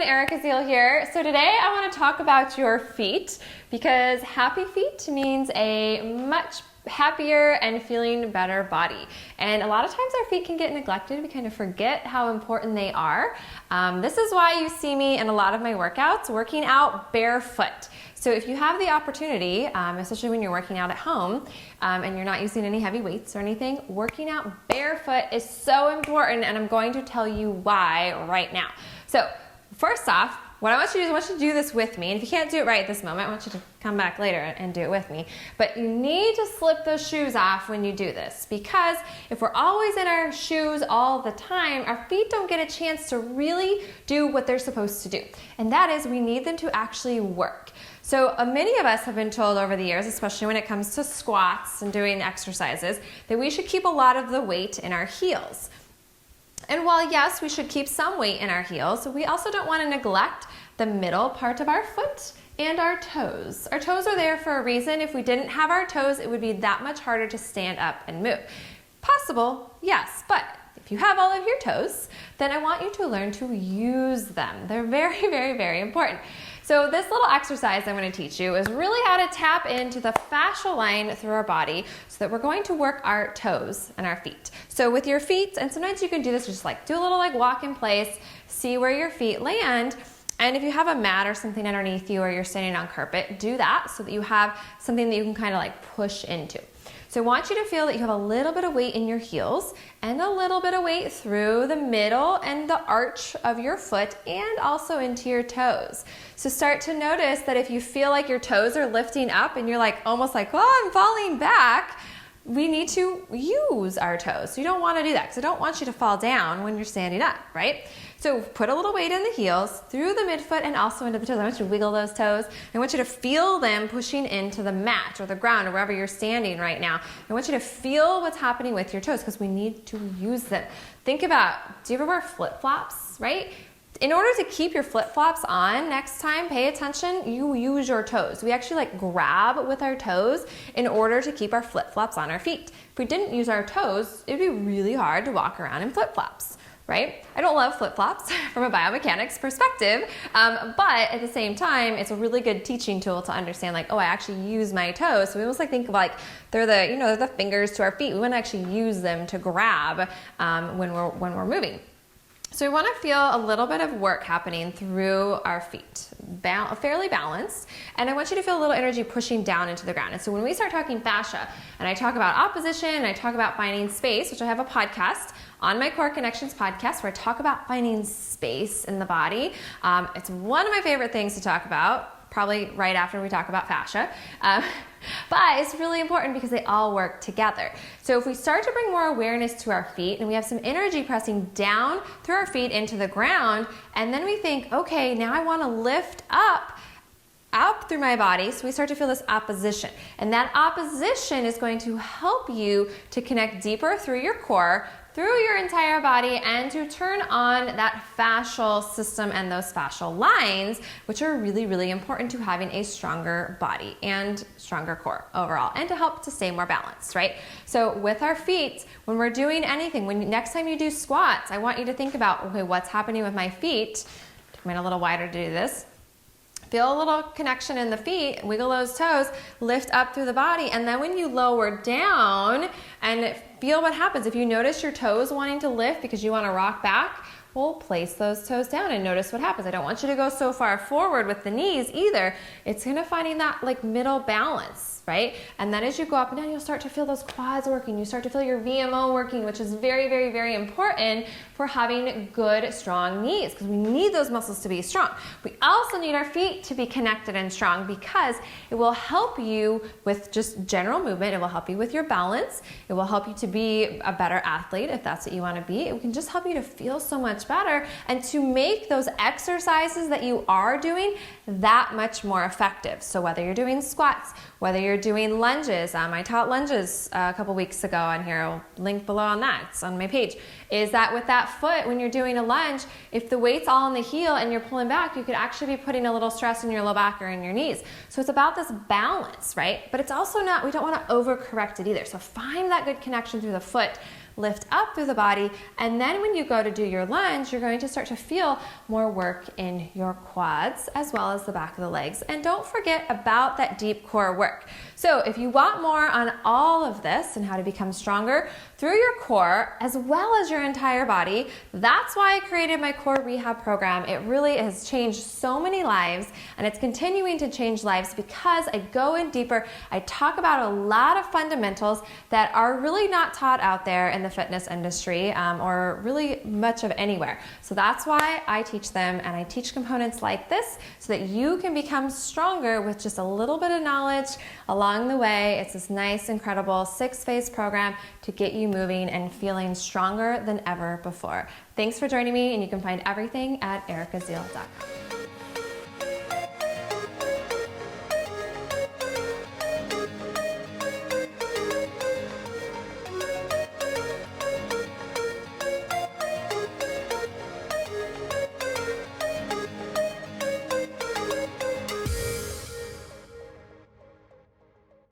Erica Zeal here. So today I want to talk about your feet because happy feet means a much happier and feeling better body. And a lot of times our feet can get neglected. We kind of forget how important they are. This is why you see me in a lot of my workouts working out barefoot. So if you have the opportunity, especially when you're working out at home and you're not using any heavy weights or anything, working out barefoot is so important, and I'm going to tell you why right now. So first off, what I want you to do is I want you to do this with me. And if you can't do it right at this moment, I want you to come back later and do it with me. But you need to slip those shoes off when you do this, because if we're always in our shoes all the time, our feet don't get a chance to really do what they're supposed to do. And that is, we need them to actually work. So many of us have been told over the years, especially when it comes to squats and doing exercises, that we should keep a lot of the weight in our heels. And while yes, we should keep some weight in our heels, we also don't want to neglect the middle part of our foot and our toes. Our toes are there for a reason. If we didn't have our toes, it would be that much harder to stand up and move. Possible, yes, but if you have all of your toes, then I want you to learn to use them. They're very, very, very important. So this little exercise I'm going to teach you is really how to tap into the fascial line through our body so that we're going to work our toes and our feet. So with your feet, and sometimes you can do this, just like do a little like walk in place, see where your feet land. And if you have a mat or something underneath you or you're standing on carpet, do that so that you have something that you can kind of like push into. So I want you to feel that you have a little bit of weight in your heels and a little bit of weight through the middle and the arch of your foot and also into your toes. So start to notice that if you feel like your toes are lifting up and you're like almost like, oh, I'm falling back, we need to use our toes. So you don't want to do that because I don't want you to fall down when you're standing up, right? So put a little weight in the heels, through the midfoot, and also into the toes. I want you to wiggle those toes. I want you to feel them pushing into the mat or the ground or wherever you're standing right now. I want you to feel what's happening with your toes because we need to use them. Think about, do you ever wear flip-flops, right? In order to keep your flip-flops on next time, pay attention, you use your toes. We actually like grab with our toes in order to keep our flip-flops on our feet. If we didn't use our toes, it'd be really hard to walk around in flip-flops, right? I don't love flip-flops from a biomechanics perspective, but at the same time, it's a really good teaching tool to understand like, oh, I actually use my toes. So we almost like think of like, they're the fingers to our feet. We want to actually use them to grab when we're moving. So we want to feel a little bit of work happening through our feet, fairly balanced, and I want you to feel a little energy pushing down into the ground. And so when we start talking fascia, and I talk about opposition, and I talk about finding space, which I have a podcast on my Core Connections podcast where I talk about finding space in the body. It's one of my favorite things to talk about, probably right after we talk about fascia. But it's really important because they all work together. So if we start to bring more awareness to our feet and we have some energy pressing down through our feet into the ground, and then we think, okay, now I want to lift up through my body, so we start to feel this opposition. And that opposition is going to help you to connect deeper through your core, through your entire body, and to turn on that fascial system and those fascial lines, which are really, really important to having a stronger body and stronger core overall, and to help to stay more balanced, right? So with our feet, when we're doing anything, next time you do squats, I want you to think about, okay, what's happening with my feet? Come in a little wider to do this. Feel a little connection in the feet, wiggle those toes, lift up through the body, and then when you lower down and feel what happens. If you notice your toes wanting to lift because you want to rock back, well, place those toes down and notice what happens. I don't want you to go so far forward with the knees either. It's going to finding that like middle balance, right? And then as you go up and down, you'll start to feel those quads working. You start to feel your VMO working, which is very, very, very important for having good, strong knees because we need those muscles to be strong. We also need our feet to be connected and strong because it will help you with just general movement. It will help you with your balance. It will help you to be a better athlete if that's what you want to be. It can just help you to feel so much better and to make those exercises that you are doing that much more effective. So whether you're doing squats, whether you're doing lunges, I taught lunges a couple weeks ago on here, I'll link below on that, it's on my page, is that with that foot, when you're doing a lunge, if the weight's all on the heel and you're pulling back, you could actually be putting a little stress in your low back or in your knees. So it's about this balance, right? But it's also not, we don't want to overcorrect it either. So find that good connection through the foot, lift up through the body, and then when you go to do your lunge, you're going to start to feel more work in your quads as well as the back of the legs. And don't forget about that deep core work. So if you want more on all of this and how to become stronger through your core as well as your entire body, that's why I created my core rehab program. It really has changed so many lives, and it's continuing to change lives because I go in deeper. I talk about a lot of fundamentals that are really not taught out there in the fitness industry or really much of anywhere. So that's why I teach them, and I teach components like this so that you can become stronger with just a little bit of knowledge along the way. It's this nice, incredible 6-phase program to get you moving and feeling stronger than ever before. Thanks for joining me, and you can find everything at ericazeal.com.